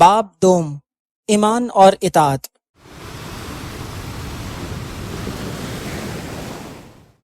باب دوم، ایمان اور اطاعت۔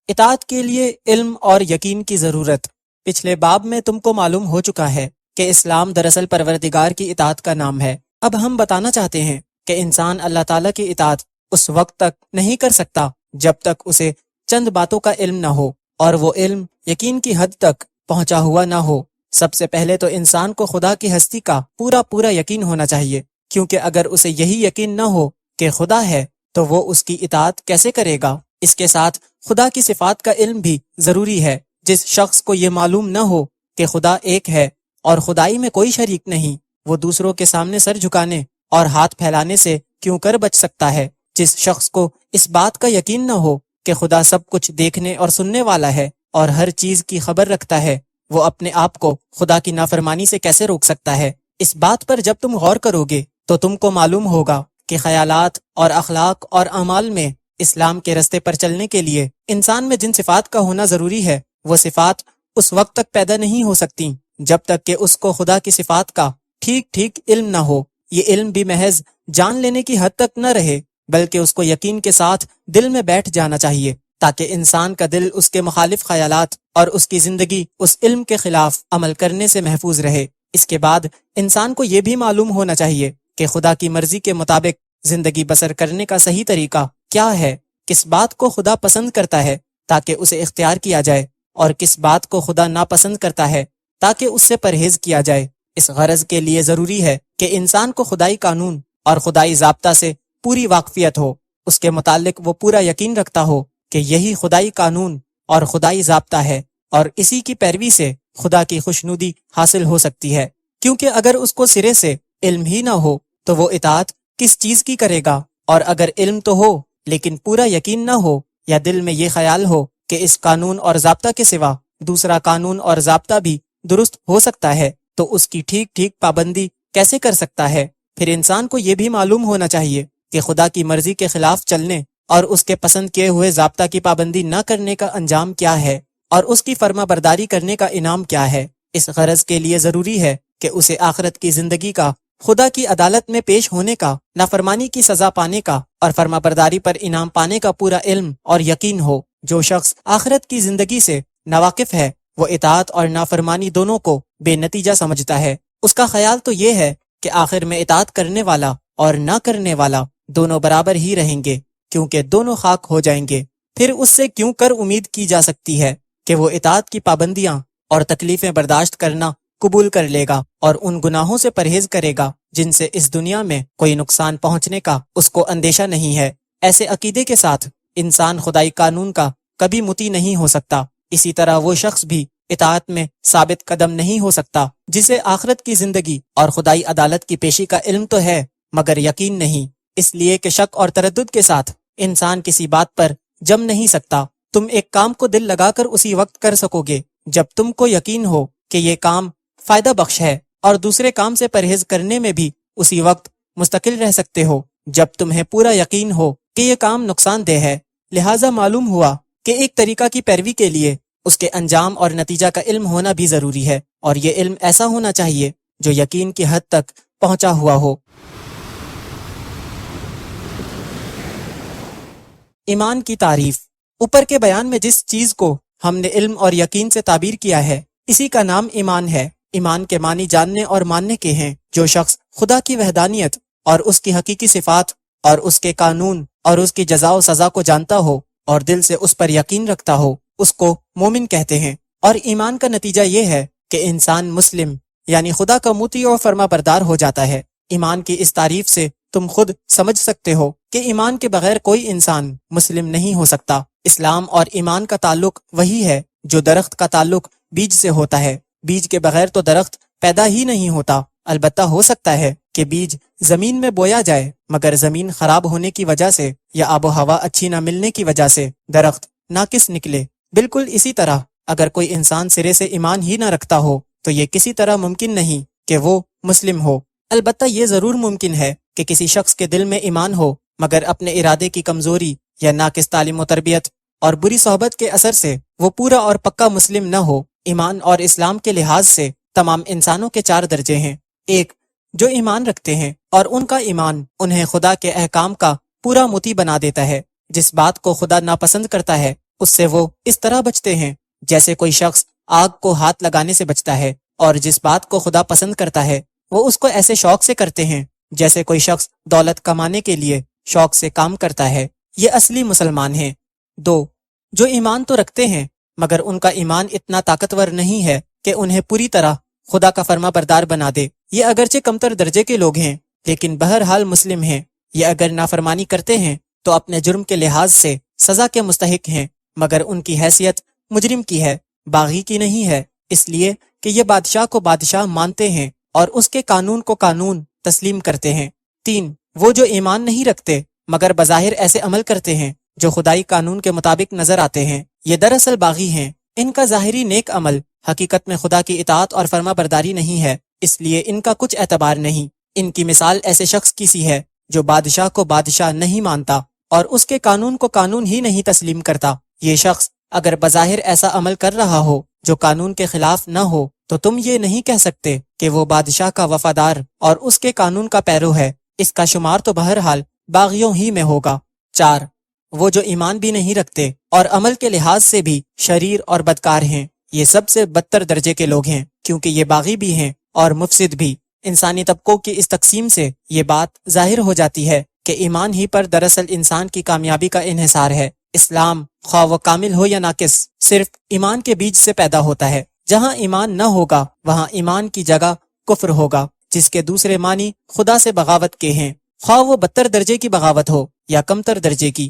اطاعت کے لیے علم اور یقین کی ضرورت۔ پچھلے باب میں تم کو معلوم ہو چکا ہے کہ اسلام دراصل پروردگار کی اطاعت کا نام ہے۔ اب ہم بتانا چاہتے ہیں کہ انسان اللہ تعالیٰ کی اطاعت اس وقت تک نہیں کر سکتا جب تک اسے چند باتوں کا علم نہ ہو، اور وہ علم یقین کی حد تک پہنچا ہوا نہ ہو۔ سب سے پہلے تو انسان کو خدا کی ہستی کا پورا یقین ہونا چاہیے، کیونکہ اگر اسے یہی یقین نہ ہو کہ خدا ہے تو وہ اس کی اطاعت کیسے کرے گا؟ اس کے ساتھ خدا کی صفات کا علم بھی ضروری ہے۔ جس شخص کو یہ معلوم نہ ہو کہ خدا ایک ہے اور خدائی میں کوئی شریک نہیں، وہ دوسروں کے سامنے سر جھکانے اور ہاتھ پھیلانے سے کیوں کر بچ سکتا ہے؟ جس شخص کو اس بات کا یقین نہ ہو کہ خدا سب کچھ دیکھنے اور سننے والا ہے اور ہر چیز کی خبر رکھتا ہے، وہ اپنے آپ کو خدا کی نافرمانی سے کیسے روک سکتا ہے؟ اس بات پر جب تم غور کرو گے تو تم کو معلوم ہوگا کہ خیالات اور اخلاق اور اعمال میں اسلام کے رستے پر چلنے کے لیے انسان میں جن صفات کا ہونا ضروری ہے، وہ صفات اس وقت تک پیدا نہیں ہو سکتی جب تک کہ اس کو خدا کی صفات کا ٹھیک علم نہ ہو۔ یہ علم بھی محض جان لینے کی حد تک نہ رہے، بلکہ اس کو یقین کے ساتھ دل میں بیٹھ جانا چاہیے، تاکہ انسان کا دل اس کے مخالف خیالات اور اس کی زندگی اس علم کے خلاف عمل کرنے سے محفوظ رہے۔ اس کے بعد انسان کو یہ بھی معلوم ہونا چاہیے کہ خدا کی مرضی کے مطابق زندگی بسر کرنے کا صحیح طریقہ کیا ہے، کس بات کو خدا پسند کرتا ہے تاکہ اسے اختیار کیا جائے، اور کس بات کو خدا ناپسند کرتا ہے تاکہ اس سے پرہیز کیا جائے۔ اس غرض کے لیے ضروری ہے کہ انسان کو خدائی قانون اور خدائی ضابطہ سے پوری واقفیت ہو، اس کے متعلق وہ پورا یقین رکھتا ہو کہ یہی خدائی قانون اور خدائی ضابطہ ہے، اور اسی کی پیروی سے خدا کی خوشنودی حاصل ہو سکتی ہے۔ کیونکہ اگر اس کو سرے سے علم ہی نہ ہو تو وہ اطاعت کس چیز کی کرے گا؟ اور اگر علم تو ہو لیکن پورا یقین نہ ہو، یا دل میں یہ خیال ہو کہ اس قانون اور ضابطہ کے سوا دوسرا قانون اور ضابطہ بھی درست ہو سکتا ہے، تو اس کی ٹھیک پابندی کیسے کر سکتا ہے؟ پھر انسان کو یہ بھی معلوم ہونا چاہیے کہ خدا کی مرضی کے خلاف چلنے اور اس کے پسند کیے ہوئے ضابطہ کی پابندی نہ کرنے کا انجام کیا ہے، اور اس کی فرما برداری کرنے کا انعام کیا ہے۔ اس غرض کے لیے ضروری ہے کہ اسے آخرت کی زندگی کا، خدا کی عدالت میں پیش ہونے کا، نافرمانی کی سزا پانے کا اور فرما برداری پر انعام پانے کا پورا علم اور یقین ہو۔ جو شخص آخرت کی زندگی سے ناواقف ہے، وہ اطاعت اور نافرمانی دونوں کو بے نتیجہ سمجھتا ہے۔ اس کا خیال تو یہ ہے کہ آخر میں اطاعت کرنے والا اور نہ کرنے والا دونوں برابر ہی رہیں گے، کیونکہ دونوں خاک ہو جائیں گے۔ پھر اس سے کیوں کر امید کی جا سکتی ہے کہ وہ اطاعت کی پابندیاں اور تکلیفیں برداشت کرنا قبول کر لے گا اور ان گناہوں سے پرہیز کرے گا جن سے اس دنیا میں کوئی نقصان پہنچنے کا اس کو اندیشہ نہیں ہے؟ ایسے عقیدے کے ساتھ انسان خدائی قانون کا کبھی مطیع نہیں ہو سکتا۔ اسی طرح وہ شخص بھی اطاعت میں ثابت قدم نہیں ہو سکتا جسے آخرت کی زندگی اور خدائی عدالت کی پیشی کا علم تو ہے مگر یقین نہیں۔ اس لیے کہ شک اور تردد کے ساتھ انسان کسی بات پر جم نہیں سکتا۔ تم ایک کام کو دل لگا کر اسی وقت کر سکو گے جب تم کو یقین ہو کہ یہ کام فائدہ بخش ہے، اور دوسرے کام سے پرہیز کرنے میں بھی اسی وقت مستقل رہ سکتے ہو جب تمہیں پورا یقین ہو کہ یہ کام نقصان دہ ہے۔ لہٰذا معلوم ہوا کہ ایک طریقہ کی پیروی کے لیے اس کے انجام اور نتیجہ کا علم ہونا بھی ضروری ہے، اور یہ علم ایسا ہونا چاہیے جو یقین کی حد تک پہنچا ہوا ہو۔ ایمان کی تعریف۔ اوپر کے بیان میں جس چیز کو ہم نے علم اور یقین سے تعبیر کیا ہے، اسی کا نام ایمان ہے۔ ایمان کے معنی جاننے اور ماننے کے ہیں۔ جو شخص خدا کی وحدانیت اور اس کی حقیقی صفات اور اس کے قانون اور اس کی جزا و سزا کو جانتا ہو اور دل سے اس پر یقین رکھتا ہو، اس کو مومن کہتے ہیں۔ اور ایمان کا نتیجہ یہ ہے کہ انسان مسلم یعنی خدا کا مطیع و فرما بردار ہو جاتا ہے۔ ایمان کی اس تعریف سے تم خود سمجھ سکتے ہو کہ ایمان کے بغیر کوئی انسان مسلم نہیں ہو سکتا۔ اسلام اور ایمان کا تعلق وہی ہے جو درخت کا تعلق بیج سے ہوتا ہے۔ بیج کے بغیر تو درخت پیدا ہی نہیں ہوتا۔ البتہ ہو سکتا ہے کہ بیج زمین میں بویا جائے، مگر زمین خراب ہونے کی وجہ سے یا آب و ہوا اچھی نہ ملنے کی وجہ سے درخت ناقص نکلے۔ بالکل اسی طرح اگر کوئی انسان سرے سے ایمان ہی نہ رکھتا ہو تو یہ کسی طرح ممکن نہیں کہ وہ مسلم ہو۔ البتہ یہ ضرور ممکن ہے کہ کسی شخص کے دل میں ایمان ہو مگر اپنے ارادے کی کمزوری یا ناقص تعلیم و تربیت اور بری صحبت کے اثر سے وہ پورا اور پکا مسلم نہ ہو۔ ایمان اور اسلام کے لحاظ سے تمام انسانوں کے 4 درجے ہیں۔ 1 جو ایمان رکھتے ہیں اور ان کا ایمان انہیں خدا کے احکام کا پورا مطیع بنا دیتا ہے۔ جس بات کو خدا ناپسند کرتا ہے اس سے وہ اس طرح بچتے ہیں جیسے کوئی شخص آگ کو ہاتھ لگانے سے بچتا ہے، اور جس بات کو خدا پسند کرتا ہے وہ اس کو ایسے شوق سے کرتے ہیں جیسے کوئی شخص دولت کمانے کے لیے شوق سے کام کرتا ہے۔ یہ اصلی مسلمان ہیں۔ 2، جو ایمان تو رکھتے ہیں مگر ان کا ایمان اتنا طاقتور نہیں ہے کہ انہیں پوری طرح خدا کا فرما بردار بنا دے۔ یہ اگرچہ کمتر درجے کے لوگ ہیں لیکن بہرحال مسلم ہیں۔ یہ اگر نافرمانی کرتے ہیں تو اپنے جرم کے لحاظ سے سزا کے مستحق ہیں، مگر ان کی حیثیت مجرم کی ہے، باغی کی نہیں ہے، اس لیے کہ یہ بادشاہ کو بادشاہ مانتے ہیں اور اس کے قانون کو قانون تسلیم کرتے ہیں۔ 3، وہ جو ایمان نہیں رکھتے مگر بظاہر ایسے عمل کرتے ہیں جو خدائی قانون کے مطابق نظر آتے ہیں، یہ دراصل باغی ہیں۔ ان کا ظاہری نیک عمل حقیقت میں خدا کی اطاعت اور فرما برداری نہیں ہے، اس لیے ان کا کچھ اعتبار نہیں۔ ان کی مثال ایسے شخص کی سی ہے جو بادشاہ کو بادشاہ نہیں مانتا اور اس کے قانون کو قانون ہی نہیں تسلیم کرتا۔ یہ شخص اگر بظاہر ایسا عمل کر رہا ہو جو قانون کے خلاف نہ ہو تو تم یہ نہیں کہہ سکتے کہ وہ بادشاہ کا وفادار اور اس کے قانون کا پیرو ہے، اس کا شمار تو بہرحال باغیوں ہی میں ہوگا۔ 4، وہ جو ایمان بھی نہیں رکھتے اور عمل کے لحاظ سے بھی شریر اور بدکار ہیں، یہ سب سے بدتر درجے کے لوگ ہیں، کیونکہ یہ باغی بھی ہیں اور مفسد بھی۔ انسانی طبقوں کی اس تقسیم سے یہ بات ظاہر ہو جاتی ہے کہ ایمان ہی پر دراصل انسان کی کامیابی کا انحصار ہے۔ اسلام خواہ وہ کامل ہو یا ناقص صرف ایمان کے بیج سے پیدا ہوتا ہے۔ جہاں ایمان نہ ہوگا وہاں ایمان کی جگہ کفر ہوگا، جس کے دوسرے معنی خدا سے بغاوت کے ہیں، خواہ وہ بدتر درجے کی بغاوت ہو یا کمتر درجے کی۔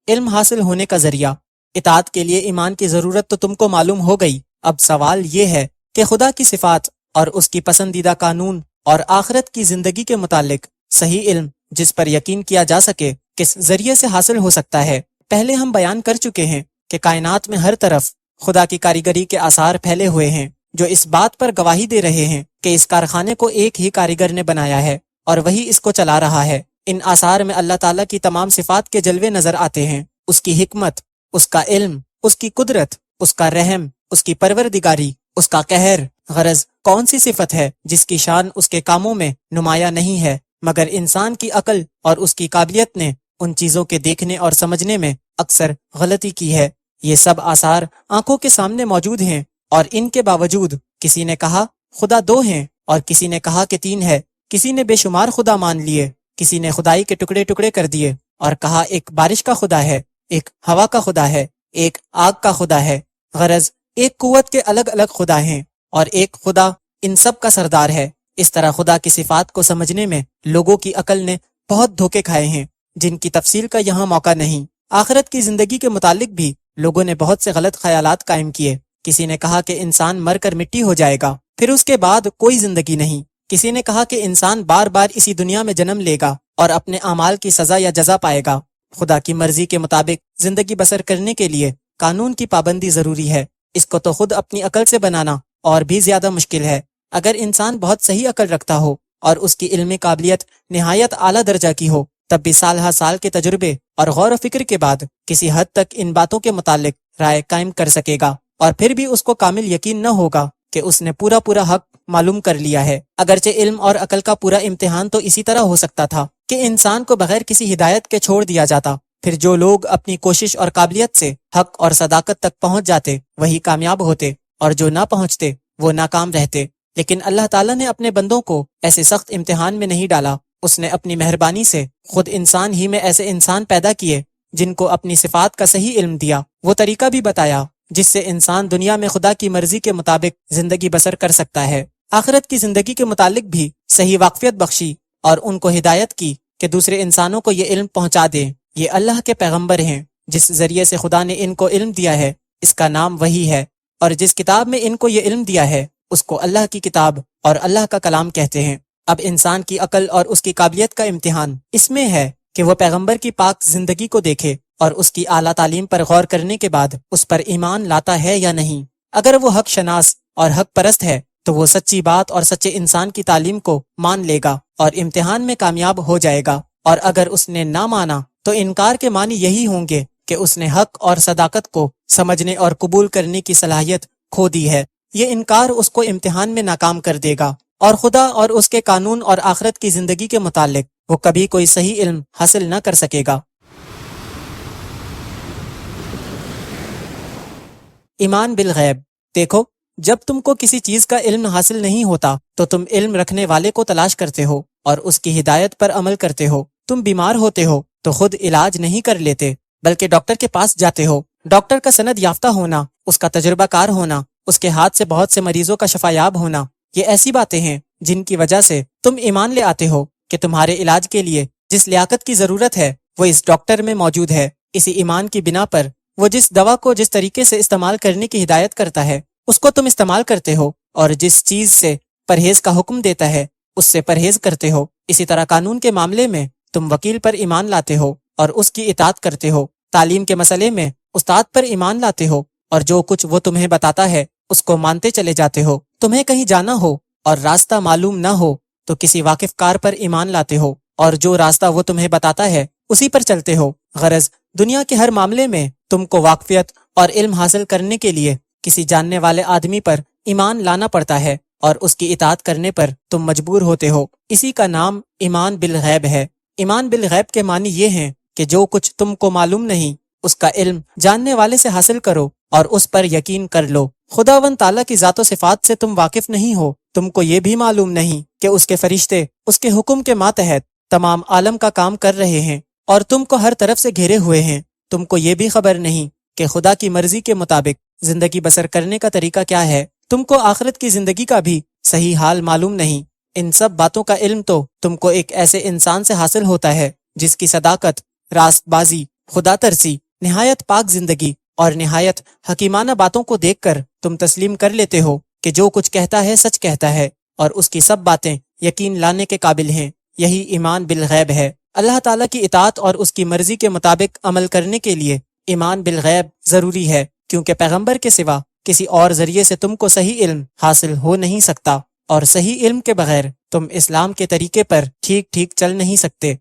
علم حاصل ہونے کا ذریعہ۔ اطاعت کے لیے ایمان کی ضرورت تو تم کو معلوم ہو گئی، اب سوال یہ ہے کہ خدا کی صفات اور اس کی پسندیدہ قانون اور آخرت کی زندگی کے متعلق صحیح علم جس پر یقین کیا جا سکے کس ذریعے سے حاصل ہو سکتا ہے۔ پہلے ہم بیان کر چکے ہیں کہ کائنات میں ہر طرف خدا کی کاریگری کے آثار پھیلے ہوئے ہیں جو اس بات پر گواہی دے رہے ہیں کہ اس کارخانے کو ایک ہی کاریگر نے بنایا ہے اور وہی اس کو چلا رہا ہے۔ ان آثار میں اللہ تعالیٰ کی تمام صفات کے جلوے نظر آتے ہیں، اس کی حکمت، اس کا علم، اس کی قدرت، اس کا رحم، اس کی پروردگاری، اس کا قہر۔ غرض کون سی صفت ہے جس کی شان اس کے کاموں میں نمایاں نہیں ہے، مگر انسان کی عقل اور اس کی قابلیت نے ان چیزوں کے دیکھنے اور سمجھنے میں اکثر غلطی کی ہے۔ یہ سب آثار آنکھوں کے سامنے موجود ہیں، اور ان کے باوجود کسی نے کہا خدا 2 ہیں اور کسی نے کہا کہ 3 ہے، کسی نے بے شمار خدا مان لیے، کسی نے خدائی کے ٹکڑے ٹکڑے کر دیے اور کہا ایک بارش کا خدا ہے، ایک ہوا کا خدا ہے، ایک آگ کا خدا ہے۔ غرض ایک قوت کے الگ الگ خدا ہیں اور ایک خدا ان سب کا سردار ہے۔ اس طرح خدا کی صفات کو سمجھنے میں لوگوں کی عقل نے بہت دھوکے کھائے ہیں جن کی تفصیل کا یہاں موقع نہیں۔ آخرت کی زندگی کے متعلق بھی لوگوں نے بہت سے غلط خیالات قائم کیے۔ کسی نے کہا کہ انسان مر کر مٹی ہو جائے گا، پھر اس کے بعد کوئی زندگی نہیں۔ کسی نے کہا کہ انسان بار بار اسی دنیا میں جنم لے گا اور اپنے اعمال کی سزا یا جزا پائے گا۔ خدا کی مرضی کے مطابق زندگی بسر کرنے کے لیے قانون کی پابندی ضروری ہے، اس کو تو خود اپنی عقل سے بنانا اور بھی زیادہ مشکل ہے۔ اگر انسان بہت صحیح عقل رکھتا ہو اور اس کی علمی قابلیت نہایت اعلیٰ درجہ کی ہو، تب بھی سال ہر سال کے تجربے اور غور و فکر کے بعد کسی حد تک ان باتوں کے متعلق رائے قائم کر سکے گا، اور پھر بھی اس کو کامل یقین نہ ہوگا کہ اس نے پورا حق معلوم کر لیا ہے۔ اگرچہ علم اور عقل کا پورا امتحان تو اسی طرح ہو سکتا تھا کہ انسان کو بغیر کسی ہدایت کے چھوڑ دیا جاتا، پھر جو لوگ اپنی کوشش اور قابلیت سے حق اور صداقت تک پہنچ جاتے وہی کامیاب ہوتے، اور جو نہ پہنچتے وہ ناکام رہتے۔ لیکن اللہ تعالیٰ نے اپنے بندوں کو ایسے سخت امتحان میں نہیں ڈالا، اس نے اپنی مہربانی سے خود انسان ہی میں ایسے انسان پیدا کیے جن کو اپنی صفات کا صحیح علم دیا، وہ طریقہ بھی بتایا جس سے انسان دنیا میں خدا کی مرضی کے مطابق زندگی بسر کر سکتا ہے۔ آخرت کی زندگی کے متعلق بھی صحیح واقفیت بخشی اور ان کو ہدایت کی کہ دوسرے انسانوں کو یہ علم پہنچا دیں۔ یہ اللہ کے پیغمبر ہیں جس ذریعے سے خدا نے ان کو علم دیا ہے، اس کا نام وحی ہے، اور جس کتاب میں ان کو یہ علم دیا ہے اس کو اللہ کی کتاب اور اللہ کا کلام کہتے ہیں۔ اب انسان کی عقل اور اس کی قابلیت کا امتحان اس میں ہے کہ وہ پیغمبر کی پاک زندگی کو دیکھے اور اس کی اعلیٰ تعلیم پر غور کرنے کے بعد اس پر ایمان لاتا ہے یا نہیں۔ اگر وہ حق شناس اور حق پرست ہے تو وہ سچی بات اور سچے انسان کی تعلیم کو مان لے گا اور امتحان میں کامیاب ہو جائے گا، اور اگر اس نے نہ مانا تو انکار کے معنی یہی ہوں گے کہ اس نے حق اور صداقت کو سمجھنے اور قبول کرنے کی صلاحیت کھو دی ہے۔ یہ انکار اس کو امتحان میں ناکام کر دے گا، اور خدا اور اس کے قانون اور آخرت کی زندگی کے متعلق وہ کبھی کوئی صحیح علم حاصل نہ کر سکے گا۔ ایمان بالغیب۔ دیکھو، جب تم کو کسی چیز کا علم حاصل نہیں ہوتا تو تم علم رکھنے والے کو تلاش کرتے ہو اور اس کی ہدایت پر عمل کرتے ہو۔ تم بیمار ہوتے ہو تو خود علاج نہیں کر لیتے بلکہ ڈاکٹر کے پاس جاتے ہو۔ ڈاکٹر کا سند یافتہ ہونا، اس کا تجربہ کار ہونا، اس کے ہاتھ سے بہت سے مریضوں کا شفا یاب ہونا، یہ ایسی باتیں ہیں جن کی وجہ سے تم ایمان لے آتے ہو کہ تمہارے علاج کے لیے جس لیاقت کی ضرورت ہے وہ اس ڈاکٹر میں موجود ہے۔ اسی ایمان کی بنا پر وہ جس دوا کو جس طریقے سے استعمال کرنے کی ہدایت کرتا ہے اس کو تم استعمال کرتے ہو، اور جس چیز سے پرہیز کا حکم دیتا ہے اس سے پرہیز کرتے ہو۔ اسی طرح قانون کے معاملے میں تم وکیل پر ایمان لاتے ہو اور اس کی اطاعت کرتے ہو۔ تعلیم کے مسئلے میں استاد پر ایمان لاتے ہو اور جو کچھ وہ تمہیں بتاتا ہے اس کو مانتے چلے جاتے ہو۔ تمہیں کہیں جانا ہو اور راستہ معلوم نہ ہو تو کسی واقف کار پر ایمان لاتے ہو اور جو راستہ وہ تمہیں بتاتا ہے اسی پر چلتے ہو۔ غرض دنیا کے ہر معاملے میں تم کو واقفیت اور علم حاصل کرنے کے لیے کسی جاننے والے آدمی پر ایمان لانا پڑتا ہے اور اس کی اطاعت کرنے پر تم مجبور ہوتے ہو۔ اسی کا نام ایمان بالغیب ہے۔ ایمان بالغیب کے معنی یہ ہیں کہ جو کچھ تم کو معلوم نہیں اس کا علم جاننے والے سے حاصل کرو اور اس پر یقین کر لو۔ خداوند تعالیٰ کی ذات و صفات سے تم واقف نہیں ہو، تم کو یہ بھی معلوم نہیں کہ اس کے فرشتے اس کے حکم کے ماتحت تمام عالم کا کام کر رہے ہیں اور تم کو ہر طرف سے گھیرے ہوئے ہیں۔ تم کو یہ بھی خبر نہیں کہ خدا کی مرضی کے مطابق زندگی بسر کرنے کا طریقہ کیا ہے۔ تم کو آخرت کی زندگی کا بھی صحیح حال معلوم نہیں۔ ان سب باتوں کا علم تو تم کو ایک ایسے انسان سے حاصل ہوتا ہے جس کی صداقت، راست بازی، خدا ترسی، نہایت پاک زندگی اور نہایت حکیمانہ باتوں کو دیکھ کر تم تسلیم کر لیتے ہو کہ جو کچھ کہتا ہے سچ کہتا ہے اور اس کی سب باتیں یقین لانے کے قابل ہیں۔ یہی ایمان بالغیب ہے۔ اللہ تعالیٰ کی اطاعت اور اس کی مرضی کے مطابق عمل کرنے کے لیے ایمان بالغیب ضروری ہے، کیونکہ پیغمبر کے سوا کسی اور ذریعے سے تم کو صحیح علم حاصل ہو نہیں سکتا، اور صحیح علم کے بغیر تم اسلام کے طریقے پر ٹھیک چل نہیں سکتے۔